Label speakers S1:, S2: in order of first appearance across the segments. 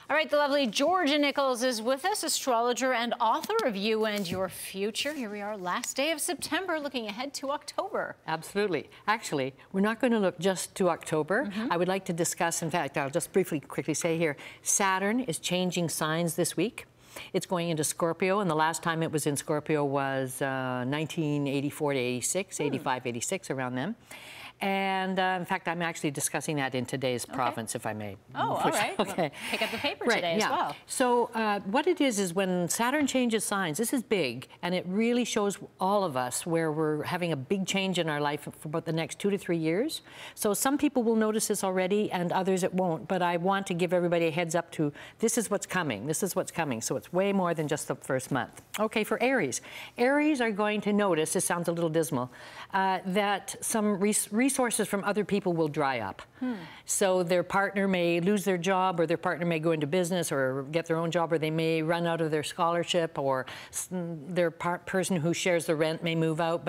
S1: All right, the lovely Georgia Nicols is with us, astrologer and author of You and Your Future. Here we are, last day of September, looking ahead to October.
S2: Absolutely. Actually, we're not going to look just to October. I would like to discuss, in fact, I'll just quickly say here, Saturn is changing signs this week. It's going into Scorpio, and the last time it was in Scorpio was 1984 to 86, 85, 86, around then. And in fact, I'm actually discussing that in today's province, if I may.
S1: Oh, all right.
S2: Okay.
S1: Well, pick up the paper today as well.
S2: So what it is when Saturn changes signs, this is big, and it really shows all of us where we're having a big change in our life for about the next 2 to 3 years. So some people will notice this already, and others it won't. But I want to give everybody a heads up to this is what's coming. This is what's coming. So it's way more than just the first month. Okay, for Aries. Aries are going to notice, this sounds a little dismal, that some resources from other people will dry up. So their partner may lose their job, or their partner may go into business or get their own job, or they may run out of their scholarship, or their person who shares the rent may move out,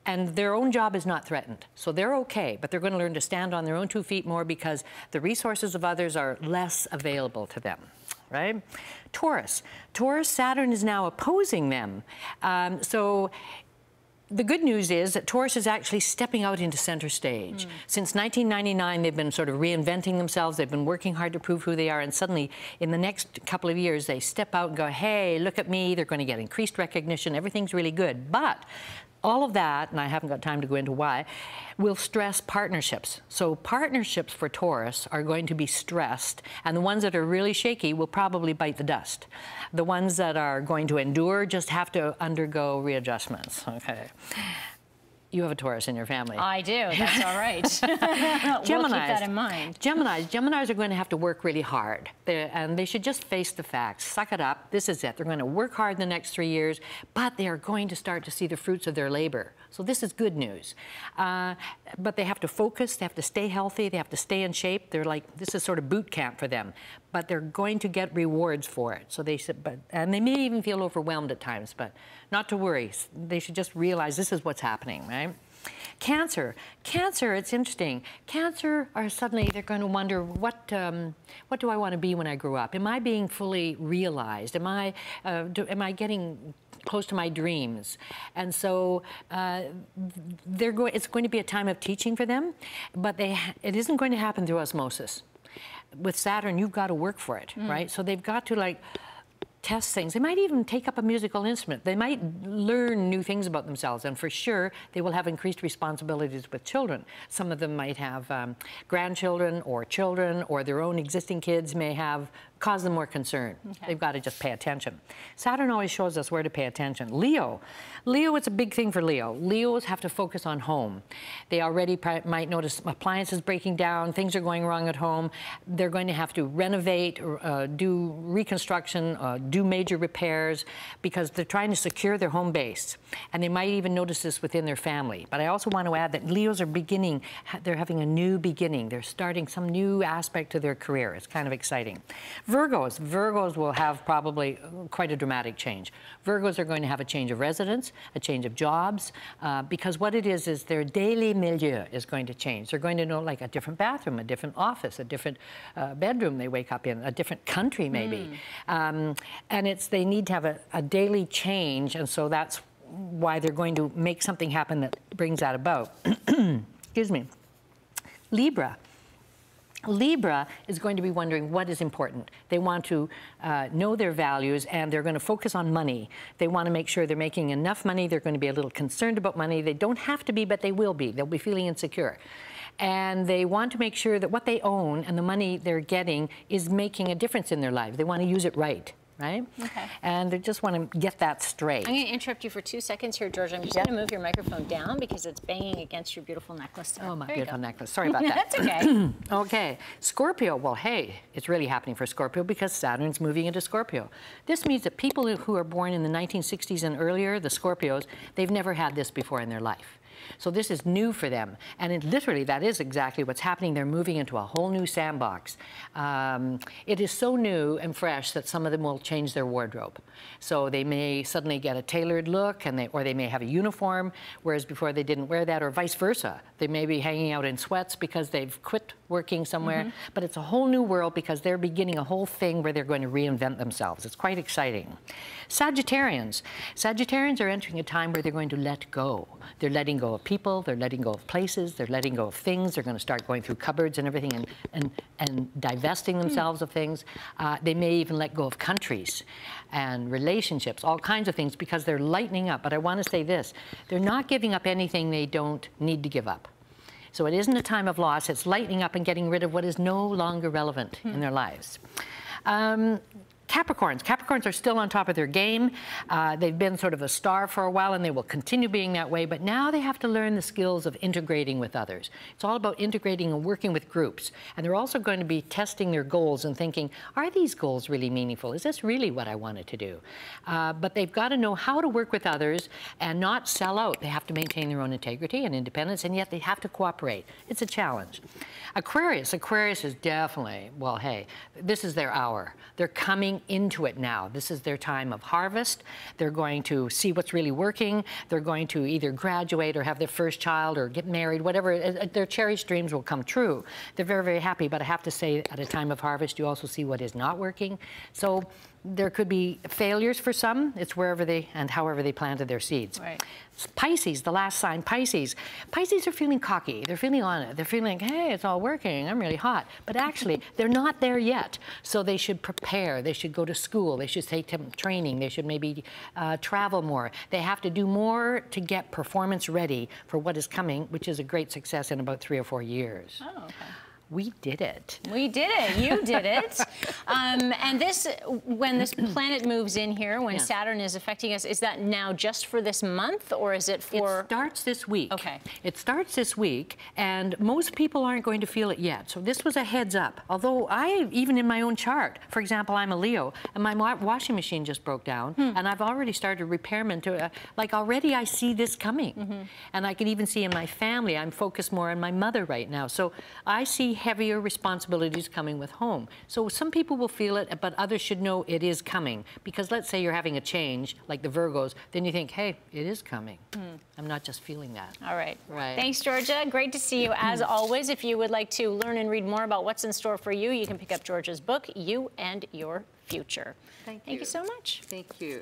S2: and their own job is not threatened. So they're okay, but they're going to learn to stand on their own 2 feet more because the resources of others are less available to them. Right? Taurus. Taurus, Saturn is now opposing them. So the good news is that Taurus is actually stepping out into center stage. Since 1999, they've been sort of reinventing themselves. They've been working hard to prove who they are. And suddenly, in the next couple of years, they step out and go, hey, look at me. They're going to get increased recognition. Everything's really good. But all of that, and I haven't got time to go into why, will stress partnerships. So partnerships for Taurus are going to be stressed, and the ones that are really shaky will probably bite the dust. The ones that are going to endure just have to undergo readjustments. Okay. You have a Taurus in your family.
S1: I do. That's all right. We'll keep that in mind.
S2: Geminis are going to have to work really hard, and they should just face the facts. Suck it up. This is it. They're going to work hard in the next 3 years, but they are going to start to see the fruits of their labor. So this is good news. But they have to focus. They have to stay healthy. They have to stay in shape. They're like, this is sort of boot camp for them. But they're going to get rewards for it. So they should, and they may even feel overwhelmed at times, but not to worry. They should just realize this is what's happening, right? Cancer. Cancer, it's interesting. Cancer are suddenly, they're going to wonder, what do I want to be when I grow up? Am I being fully realized? Am I getting close to my dreams? And so it's going to be a time of teaching for them, but it isn't going to happen through osmosis. With Saturn, you've got to work for it, right? So they've got to like test things. They might even take up a musical instrument. They might learn new things about themselves, and for sure they will have increased responsibilities with children. Some of them might have grandchildren or children, or their own existing kids may have cause them more concern. They've got to just pay attention. Saturn always shows us where to pay attention. Leo. Leo, it's a big thing for Leo. Leos have to focus on home. They already might notice appliances breaking down, things are going wrong at home. They're going to have to renovate, do reconstruction, do major repairs, because they're trying to secure their home base. And they might even notice this within their family. But I also want to add that Leos are they're having a new beginning. They're starting some new aspect to their career. It's kind of exciting. Virgos will have probably quite a dramatic change. Virgos are going to have a change of residence, a change of jobs, because what it is their daily milieu is going to change. They're going to know like a different bathroom, a different office, a different bedroom they wake up in, a different country maybe. And they need to have a daily change, and so that's why they're going to make something happen that brings that about. Excuse me. Libra. Libra is going to be wondering what is important. They want to know their values, and they're going to focus on money. They want to make sure they're making enough money. They're going to be a little concerned about money. They don't have to be, but they will be. They'll be feeling insecure. And they want to make sure that what they own and the money they're getting is making a difference in their life. They want to use it right. Right? Okay. And they just want to get that straight.
S1: I'm going to interrupt you for 2 seconds here, Georgia. I'm just going to move your microphone down because it's banging against your beautiful necklace.
S2: Oh, my beautiful necklace. Sorry about that.
S1: That's okay.
S2: Okay. Scorpio. Well, hey, it's really happening for Scorpio because Saturn's moving into Scorpio. This means that people who are born in the 1960s and earlier, the Scorpios, they've never had this before in their life. So this is new for them. And literally, that is exactly what's happening. They're moving into a whole new sandbox. It is so new and fresh that some of them will change their wardrobe. So they may suddenly get a tailored look, or they may have a uniform, whereas before they didn't wear that, or vice versa. They may be hanging out in sweats because they've quit working somewhere. But it's a whole new world because they're beginning a whole thing where they're going to reinvent themselves. It's quite exciting. Sagittarians. Sagittarians are entering a time where they're going to let go. They're letting go of people, they're letting go of places, they're letting go of things. They're going to start going through cupboards and everything and divesting themselves of things. They may even let go of countries and relationships, all kinds of things, because they're lightening up. But I want to say this, they're not giving up anything they don't need to give up. So it isn't a time of loss, it's lightening up and getting rid of what is no longer relevant in their lives. Capricorns. Capricorns are still on top of their game. They've been sort of a star for a while, and they will continue being that way, but now they have to learn the skills of integrating with others. It's all about integrating and working with groups. And they're also going to be testing their goals and thinking, are these goals really meaningful? Is this really what I wanted to do? But they've got to know how to work with others and not sell out. They have to maintain their own integrity and independence, and yet they have to cooperate. It's a challenge. Aquarius. Aquarius is definitely, well, hey, this is their hour. They're coming into it now. This is their time of harvest. They're going to see what's really working. They're going to either graduate or have their first child or get married, whatever. Their cherished dreams will come true. They're very, very happy, but I have to say, at a time of harvest, you also see what is not working. So there could be failures for some. It's wherever they and however they planted their seeds.
S1: Right.
S2: Pisces, the last sign, Pisces. Pisces are feeling cocky. They're feeling on it. They're feeling, hey, it's all working. I'm really hot. But actually, they're not there yet. So they should prepare. They should go to school. They should take training. They should maybe travel more. They have to do more to get performance ready for what is coming, which is a great success in about 3 or 4 years.
S1: Oh, okay.
S2: We did it.
S1: We did it. You did it. And this, when this planet moves in here, when Saturn is affecting us, is that now just for this month, or is it for...
S2: It starts this week.
S1: Okay.
S2: It starts this week, and most people aren't going to feel it yet. So this was a heads up. Although even in my own chart, for example, I'm a Leo, and my washing machine just broke down, and I've already started repairment to, like already I see this coming. And I can even see in my family, I'm focused more on my mother right now. So I see heavier responsibilities coming with home. So some people will feel it, but others should know it is coming. Because let's say you're having a change, like the Virgos, then you think, hey, it is coming. I'm not just feeling that.
S1: All right.
S2: Right.
S1: Thanks, Georgia. Great to see you as always. If you would like to learn and read more about what's in store for you, you can pick up Georgia's book, You and Your Future.
S2: Thank you.
S1: Thank you so much.
S2: Thank you.